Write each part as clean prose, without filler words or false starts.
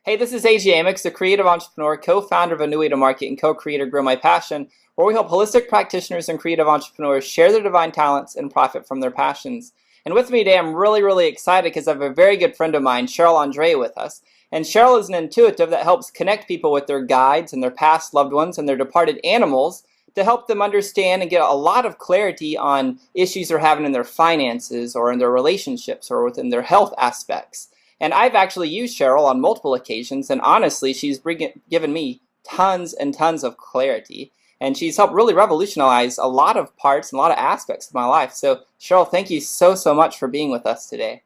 Hey, this is Amyx, the creative entrepreneur, co-founder of A New Way to Market, and co-creator Grow My Passion, where we help holistic practitioners and creative entrepreneurs share their divine talents and profit from their passions. And with me today, I'm really excited because I have a very good friend of mine, Cheryl Andrea, with us. And Cheryl is an intuitive that helps connect people with their guides and their past loved ones and their departed animals to help them understand and get a lot of clarity on issues they're having in their finances or in their relationships or within their health aspects. And I've actually used Cheryl on multiple occasions, and honestly, she's given me tons and tons of clarity. And she's helped really revolutionize a lot of parts and a lot of aspects of my life. So, Cheryl, thank you so much for being with us today.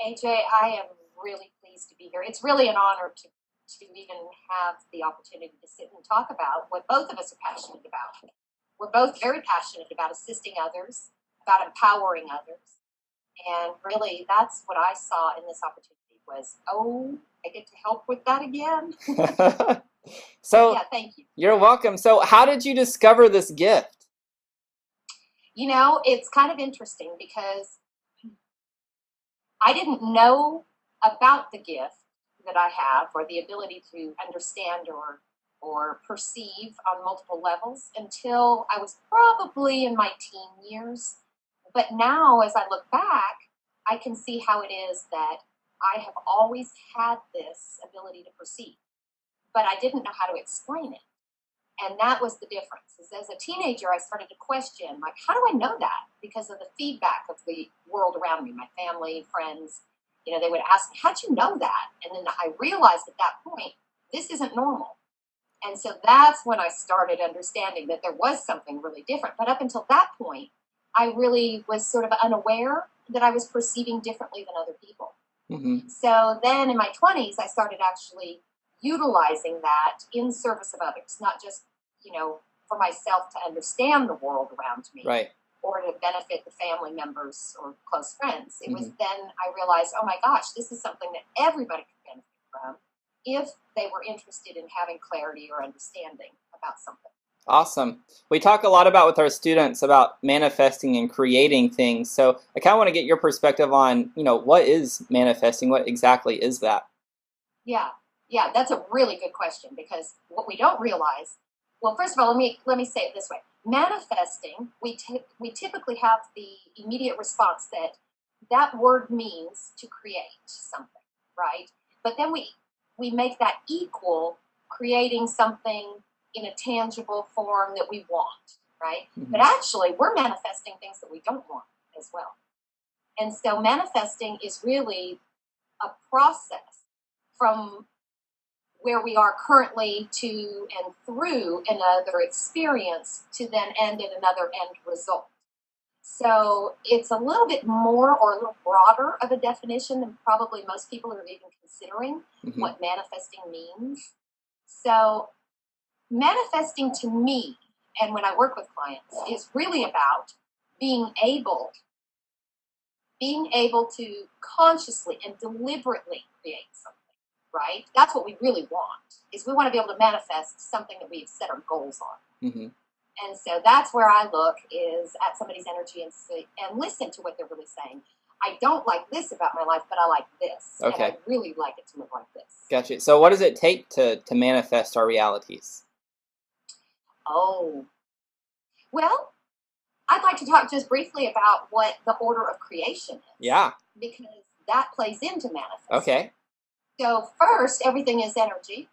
AJ, I am really pleased to be here. It's really an honor to even have the opportunity to sit and talk about what both of us are passionate about. We're both very passionate about assisting others, about empowering others. And really, that's what I saw in this opportunity was, oh, I get to help with that again. So, yeah, thank you. You're welcome. So how did you discover this gift? You know, it's kind of interesting because I didn't know about the gift that I have or the ability to understand or perceive on multiple levels until I was probably in my teen years. But now, as I look back, I can see how it is that I have always had this ability to perceive, but I didn't know how to explain it. And that was the difference. As a teenager, I started to question, like, how do I know that? Because of the feedback of the world around me, my family, friends, they would ask me, how'd you know that? And then I realized at that point, this isn't normal. And so that's when I started understanding that there was something really different. But up until that point, I really was sort of unaware that I was perceiving differently than other people. Mm-hmm. So then in my 20s, I started actually utilizing that in service of others, not just, for myself to understand the world around me. Right. Or to benefit the family members or close friends. It was then I realized, oh my gosh, this is something that everybody could benefit from if they were interested in having clarity or understanding about something. Awesome. We talk a lot about with our students about manifesting and creating things. So I kind of want to get your perspective on, what is manifesting? What exactly is that? Yeah, that's a really good question because what we don't realize, well, first of all, let me say it this way. Manifesting, we typically have the immediate response that word means to create something, right? But then we make that equal creating something in a tangible form that we want, right? Mm-hmm. But actually, we're manifesting things that we don't want as well. And so manifesting is really a process from where we are currently to and through another experience to then end in another end result. So it's a little bit more or a little broader of a definition than probably most people are even considering what manifesting means. So manifesting to me, and when I work with clients, is really about being able to consciously and deliberately create something. Right? That's what we really want, is we want to be able to manifest something that we've set our goals on. Mm-hmm. And so that's where I look is at somebody's energy and listen to what they're really saying. I don't like this about my life, but I like this. Okay. And I really like it to look like this. Gotcha. So what does it take to manifest our realities? Oh. Well, I'd like to talk just briefly about what the order of creation is. Yeah. Because that plays into manifesting. Okay. So first, everything is energy,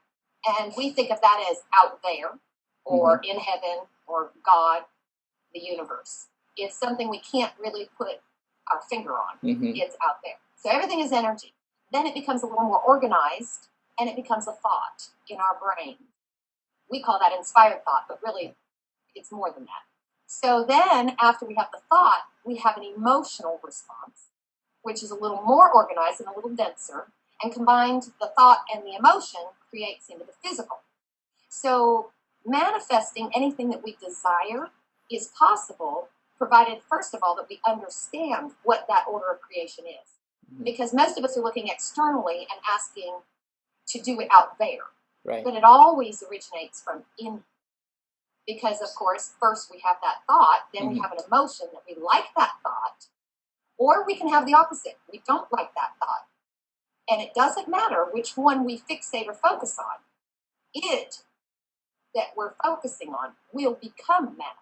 and we think of that as out there, or in heaven, or God, the universe. It's something we can't really put our finger on. It's out there. So everything is energy. Then it becomes a little more organized, and it becomes a thought in our brain. We call that inspired thought, but really it's more than that. So then after we have the thought, we have an emotional response, which is a little more organized and a little denser. And combined, the thought and the emotion creates into the physical. So manifesting anything that we desire is possible, provided, first of all, that we understand what that order of creation is. Because most of us are looking externally and asking to do it out there. Right. But it always originates from in. Because, of course, first we have that thought, then we have an emotion that we like that thought, or we can have the opposite. We don't like that thought. And it doesn't matter which one we fixate or focus on. It that we're focusing on will become manifest.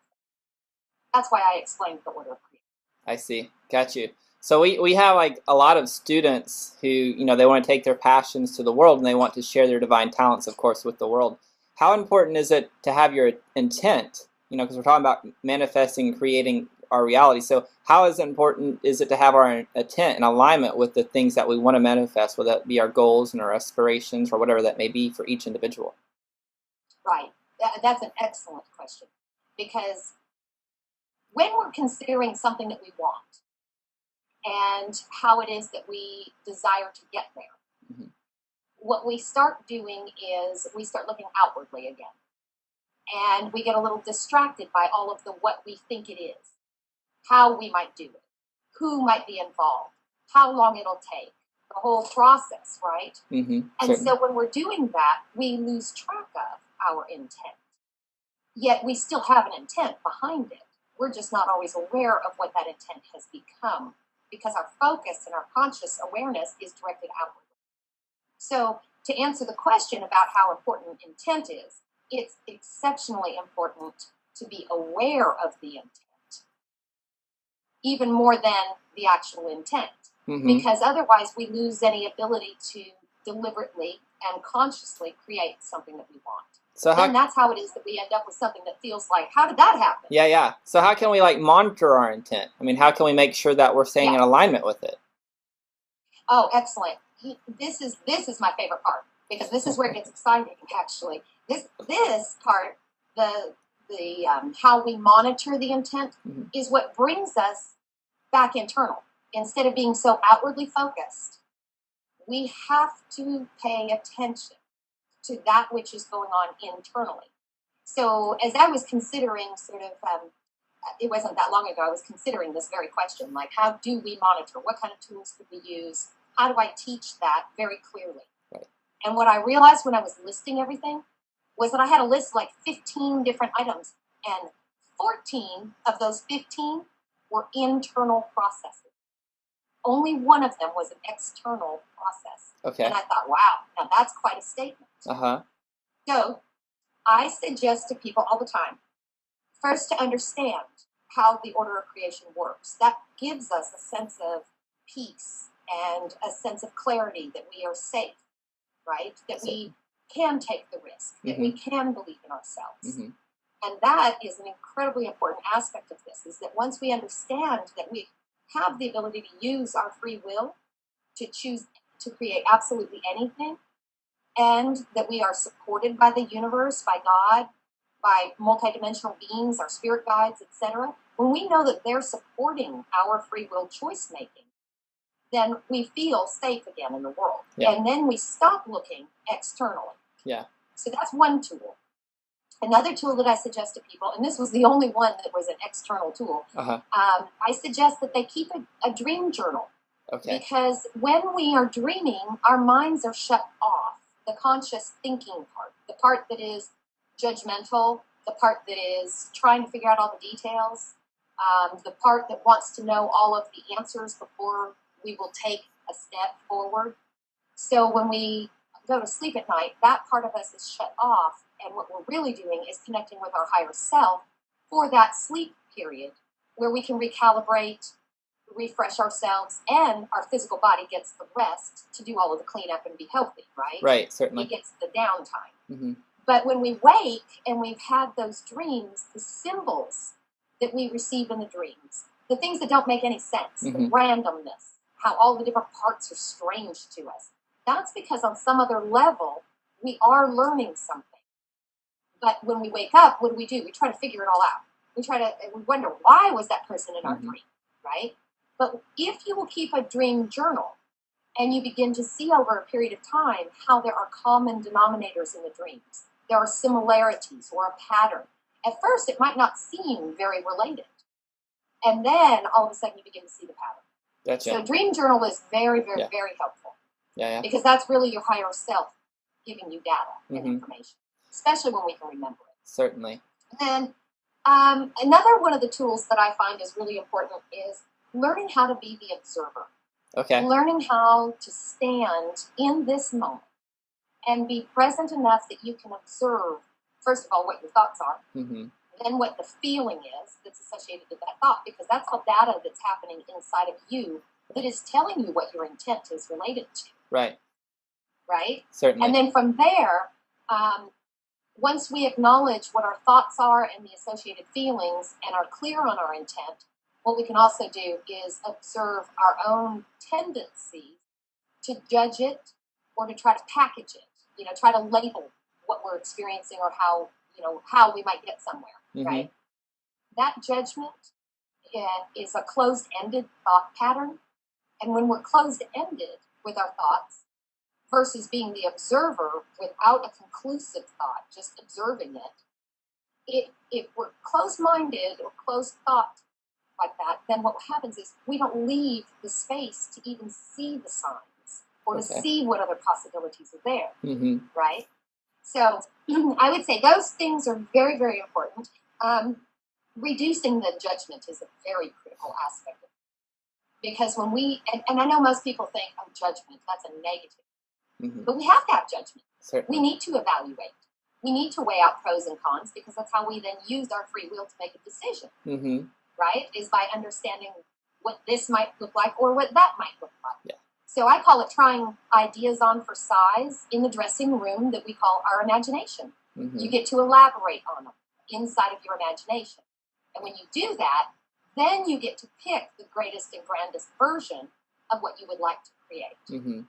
That's why I explained the order of creation. I see. Got you. So we have like a lot of students who, they want to take their passions to the world and they want to share their divine talents, of course, with the world. How important is it to have your intent? Because we're talking about manifesting and creating our reality. So how important is it to have our intent in alignment with the things that we want to manifest, whether that be our goals and our aspirations or whatever that may be for each individual? Right. That's an excellent question. Because when we're considering something that we want and how it is that we desire to get there, what we start doing is we start looking outwardly again. And we get a little distracted by all of the what we think it is, how we might do it, who might be involved, how long it'll take, the whole process, right? And Certainly. so when we're doing that, we lose track of our intent. Yet we still have an intent behind it. We're just not always aware of what that intent has become because our focus and our conscious awareness is directed outward. So to answer the question about how important intent is, it's exceptionally important to be aware of the intent, even more than the actual intent, because otherwise we lose any ability to deliberately and consciously create something that we want. So that's how it is that we end up with something that feels like, how did that happen? Yeah. So how can we monitor our intent? I mean, how can we make sure that we're staying in alignment with it? Oh, excellent. This is my favorite part, because this is where it gets exciting, actually. This part, the how we monitor the intent, is what brings us back internal. Instead of being so outwardly focused, we have to pay attention to that which is going on internally. So as I was considering it wasn't that long ago, I was considering this very question, like how do we monitor? What kind of tools could we use? How do I teach that very clearly? Right. And what I realized when I was listing everything was that I had a list like 15 different items, and 14 of those 15 were internal processes. Only one of them was an external process. Okay. And I thought, wow, now that's quite a statement. So I suggest to people all the time, first to understand how the order of creation works. That gives us a sense of peace and a sense of clarity that we are safe, right? That we can take the risk, that we can believe in ourselves. And that is an incredibly important aspect of this, is that once we understand that we have the ability to use our free will to choose to create absolutely anything, and that we are supported by the universe, by God, by multidimensional beings, our spirit guides, etc., when we know that they're supporting our free will choice making, then we feel safe again in the world. And then we stop looking externally. So that's one tool. Another tool that I suggest to people, and this was the only one that was an external tool, I suggest that they keep a dream journal. Because when we are dreaming, our minds are shut off. The conscious thinking part, the part that is judgmental, the part that is trying to figure out all the details, the part that wants to know all of the answers before we will take a step forward. So when we go to sleep at night, that part of us is shut off, and what we're really doing is connecting with our higher self for that sleep period where we can recalibrate, refresh ourselves, and our physical body gets the rest to do all of the cleanup and be healthy, right? Right, certainly. It gets the downtime. But when we wake and we've had those dreams, the symbols that we receive in the dreams, the things that don't make any sense, the randomness, how all the different parts are strange to us, that's because on some other level, we are learning something. But when we wake up, what do? We try to figure it all out. We wonder, why was that person in our dream, right? But if you will keep a dream journal and you begin to see over a period of time how there are common denominators in the dreams, there are similarities or a pattern. At first, it might not seem very related. And then all of a sudden you begin to see the pattern. Gotcha. So dream journal is very, very, very helpful. Because that's really your higher self giving you data and information, especially when we can remember it. Certainly. And another one of the tools that I find is really important is learning how to be the observer. Okay. Learning how to stand in this moment and be present enough that you can observe, first of all, what your thoughts are, then what the feeling is that's associated with that thought, because that's all data that's happening inside of you that is telling you what your intent is related to. Right. Right? Certainly. And then from there, once we acknowledge what our thoughts are and the associated feelings and are clear on our intent, what we can also do is observe our own tendency to judge it or to try to package it, try to label what we're experiencing or how we might get somewhere, right? That judgment is a closed-ended thought pattern. And when we're closed-ended with our thoughts versus being the observer without a conclusive thought, just observing it, if we're closed-minded or closed-thought like that, then what happens is we don't leave the space to even see the signs or to see what other possibilities are there, right? So I would say those things are very, very important. Reducing the judgment is a very critical aspect of it. Because when and I know most people think, oh, judgment, that's a negative. But we have to have judgment. Certainly. We need to evaluate. We need to weigh out pros and cons, because that's how we then use our free will to make a decision, right? Is by understanding what this might look like or what that might look like. Yeah. So I call it trying ideas on for size in the dressing room that we call our imagination. You get to elaborate on them inside of your imagination. And when you do that, then you get to pick the greatest and grandest version of what you would like to create.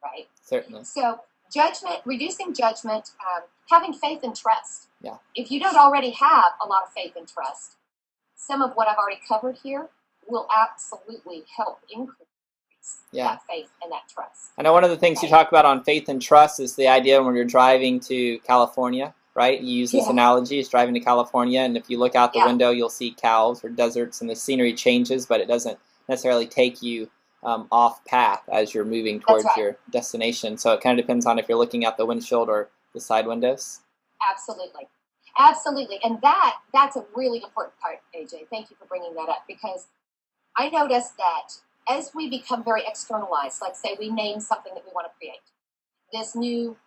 Right? Certainly. So judgment, reducing judgment, having faith and trust. Yeah. If you don't already have a lot of faith and trust, some of what I've already covered here will absolutely help increase that faith and that trust. I know one of the things you talk about on faith and trust is the idea when you're driving to California, right? You use this analogy, it's driving to California, and if you look out the window, you'll see cows or deserts, and the scenery changes, but it doesn't necessarily take you off path as you're moving towards your destination. So it kind of depends on if you're looking out the windshield or the side windows. Absolutely. Absolutely. And that's a really important part, AJ. Thank you for bringing that up, because I noticed that as we become very externalized, like say we name something that we want to create, this new,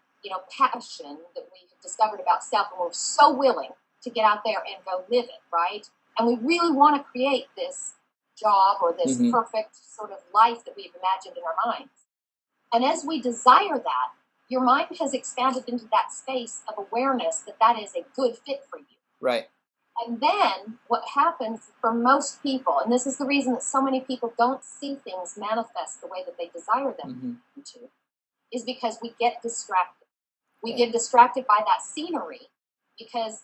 passion that we have discovered about self, and we're so willing to get out there and go live it, right? And we really want to create this job or this perfect sort of life that we've imagined in our minds. And as we desire that, your mind has expanded into that space of awareness that is a good fit for you. Right. And then what happens for most people, and this is the reason that so many people don't see things manifest the way that they desire them to, is because we get distracted. We get distracted by that scenery, because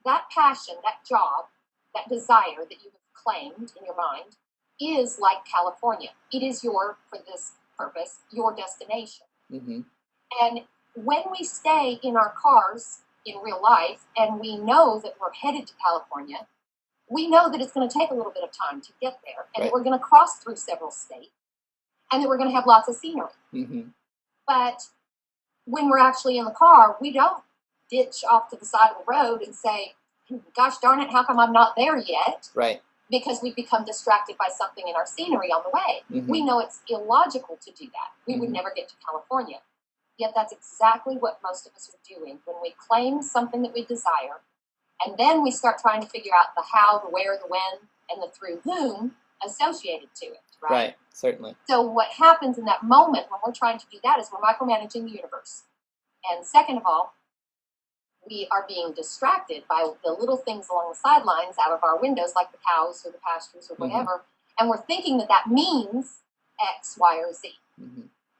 that passion, that job, that desire that you have claimed in your mind is like California. It is for this purpose, your destination. And when we stay in our cars in real life and we know that we're headed to California, we know that it's going to take a little bit of time to get there, and that we're going to cross through several states, and that we're going to have lots of scenery. But when we're actually in the car, we don't ditch off to the side of the road and say, gosh darn it, how come I'm not there yet? Right. Because we've become distracted by something in our scenery on the way. We know it's illogical to do that. We would never get to California. Yet that's exactly what most of us are doing when we claim something that we desire, and then we start trying to figure out the how, the where, the when, and the through whom associated to it, right? Right, certainly. So what happens in that moment when we're trying to do that is we're micromanaging the universe. And second of all, we are being distracted by the little things along the sidelines out of our windows, like the cows or the pastures or whatever, and we're thinking that means X, Y, or Z.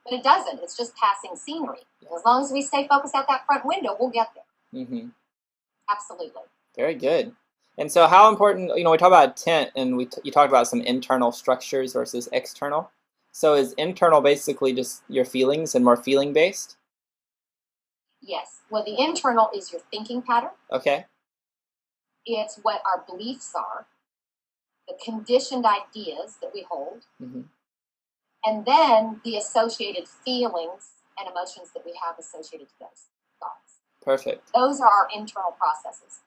But it doesn't. It's just passing scenery. As long as we stay focused at that front window, we'll get there. Absolutely. Very good. And so how important, we talk about intent, and you talked about some internal structures versus external. So is internal basically just your feelings and more feeling-based? Yes. Well, the internal is your thinking pattern. Okay. It's what our beliefs are, the conditioned ideas that we hold, and then the associated feelings and emotions that we have associated to those thoughts. Perfect. Those are our internal processes.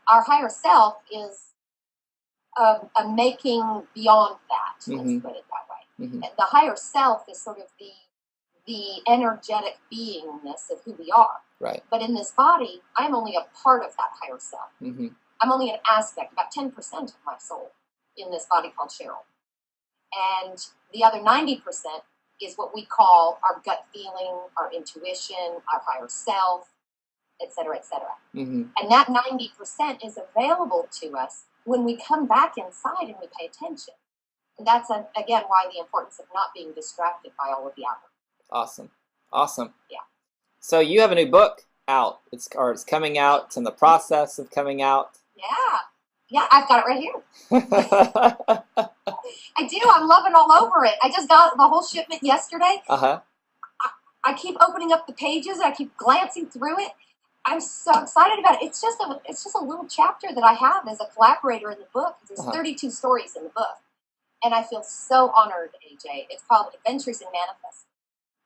Our higher self is a making beyond that, let's put it that way. Mm-hmm. The higher self is sort of the energetic beingness of who we are. Right. But in this body, I'm only a part of that higher self. Mm-hmm. I'm only an aspect, about 10% of my soul in this body called Cheryl. And the other 90% is what we call our gut feeling, our intuition, our higher self, et cetera, et cetera. Mm-hmm. And that 90% is available to us when we come back inside and we pay attention. And that's, again, why the importance of not being distracted by all of the outward. Awesome. Awesome. Yeah. So you have a new book out. It's coming out. It's in the process of coming out. Yeah. Yeah, I've got it right here. I do. I'm loving all over it. I just got the whole shipment yesterday. Uh-huh. I keep opening up the pages. I keep glancing through it. I'm so excited about it. It's just a little chapter that I have as a collaborator in the book. There's 32 stories in the book. And I feel so honored, AJ. It's called Adventures in Manifest.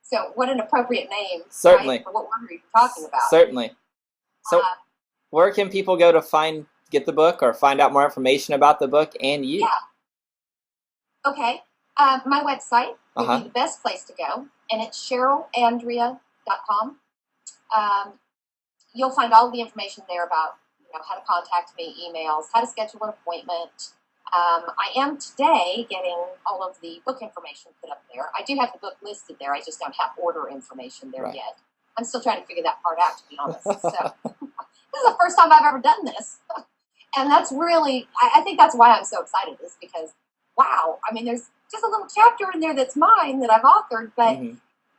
So what an appropriate name. Certainly. Right, for what we're talking about. Certainly. So where can people go to get the book or find out more information about the book and you? Yeah. Okay. My website would be the best place to go. And it's CherylAndrea.com. You'll find all of the information there about how to contact me, emails, how to schedule an appointment. I am today getting all of the book information put up there. I do have the book listed there. I just don't have order information there yet. I'm still trying to figure that part out, to be honest. So this is the first time I've ever done this. And that's really, I think that's why I'm so excited, is because, wow, I mean, there's just a little chapter in there that's mine that I've authored, but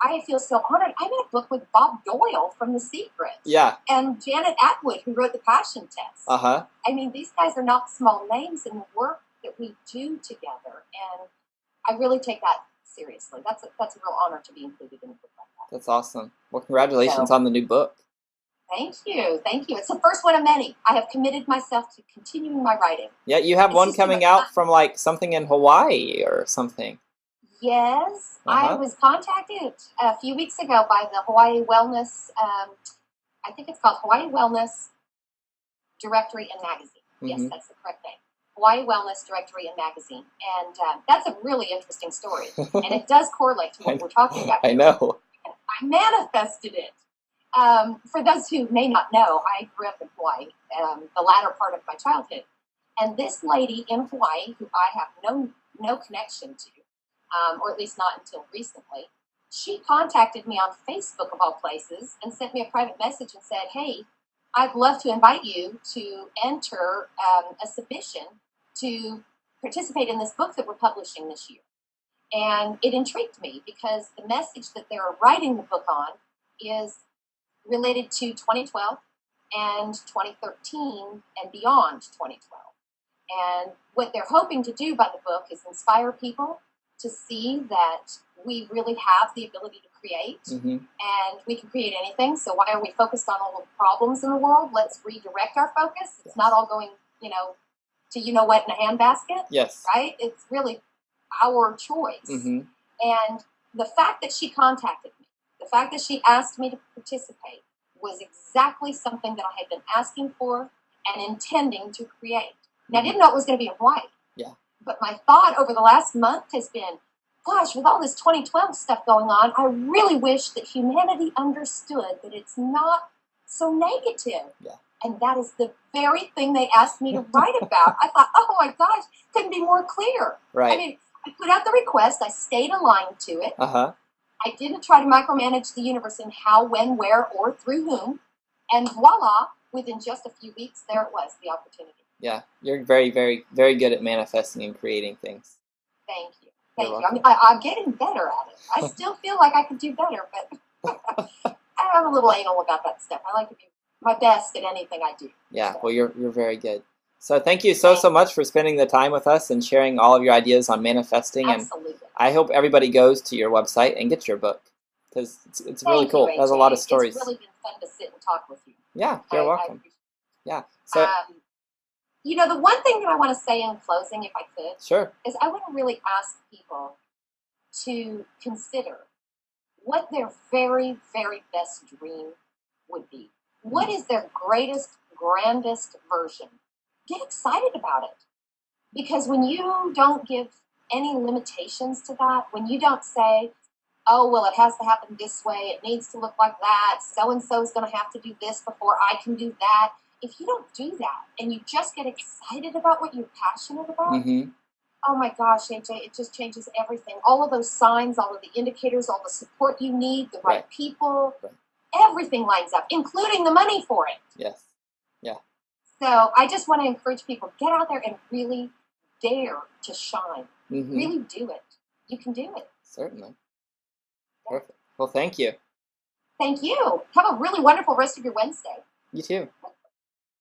I feel so honored. I'm in a book with Bob Doyle from The Secret. Yeah. And Janet Atwood, who wrote The Passion Test. Uh-huh. I mean, these guys are not small names in the work that we do together. And I really take that seriously. That's a real honor to be included in a book like that. That's awesome. Well, congratulations on the new book. Thank you. Thank you. It's the first one of many. I have committed myself to continuing my writing. Yeah, you have one coming out from like something in Hawaii or something. Yes. I was contacted a few weeks ago by the Hawaii Wellness, I think it's called Hawaii Wellness Directory and Magazine. Yes, that's the correct name. Hawaii Wellness Directory and Magazine. And that's a really interesting story. And it does correlate to what we're talking about. I know. And I manifested it. For those who may not know, I grew up in Hawaii, the latter part of my childhood. And this lady in Hawaii, who I have no connection to, or at least not until recently, she contacted me on Facebook, of all places, and sent me a private message and said, hey, I'd love to invite you to enter a submission to participate in this book that we're publishing this year. And it intrigued me because the message that they're writing the book on is related to 2012 and 2013 and beyond 2012. And what they're hoping to do by the book is inspire people to see that we really have the ability to create, and we can create anything. So why are we focused on all the problems in the world? Let's redirect our focus. It's not all going, to what in a handbasket. Yes. Right? It's really our choice. And the fact that she contacted me, the fact that she asked me to participate was exactly something that I had been asking for and intending to create. Now, I didn't know it was going to be in Hawaii. Yeah. But my thought over the last month has been, gosh, with all this 2012 stuff going on, I really wish that humanity understood that it's not so negative. Yeah. And that is the very thing they asked me to write about. I thought, oh my gosh, couldn't be more clear. Right. I mean, I put out the request. I stayed aligned to it. I didn't try to micromanage the universe in how, when, where, or through whom. And voila, within just a few weeks, there it was, the opportunity. Yeah, you're very, very, very good at manifesting and creating things. Thank you. Thank you. I mean, I'm getting better at it. I still feel like I could do better, but I'm a little anal about that stuff. I like to be my best at anything I do. Yeah, well, you're very good. So thank you so much for spending the time with us and sharing all of your ideas on manifesting. Absolutely. And I hope everybody goes to your website and gets your book because it's really cool. It has a lot of stories. It's really been fun to sit and talk with you. Yeah, you're welcome. Yeah. So. The one thing that I want to say in closing, if I could, sure, is I want to really ask people to consider what their very, very best dream would be. What is their greatest, grandest version? Get excited about it. Because when you don't give any limitations to that, when you don't say, oh, well, it has to happen this way, it needs to look like that, so-and-so is going to have to do this before I can do that. If you don't do that and you just get excited about what you're passionate about, oh my gosh, AJ, it just changes everything. All of those signs, all of the indicators, all the support you need, the right people, everything lines up, including the money for it. Yes. Yeah. So I just want to encourage people, get out there and really dare to shine. Really do it. You can do it. Certainly. Perfect. Well, thank you. Thank you. Have a really wonderful rest of your Wednesday. You too.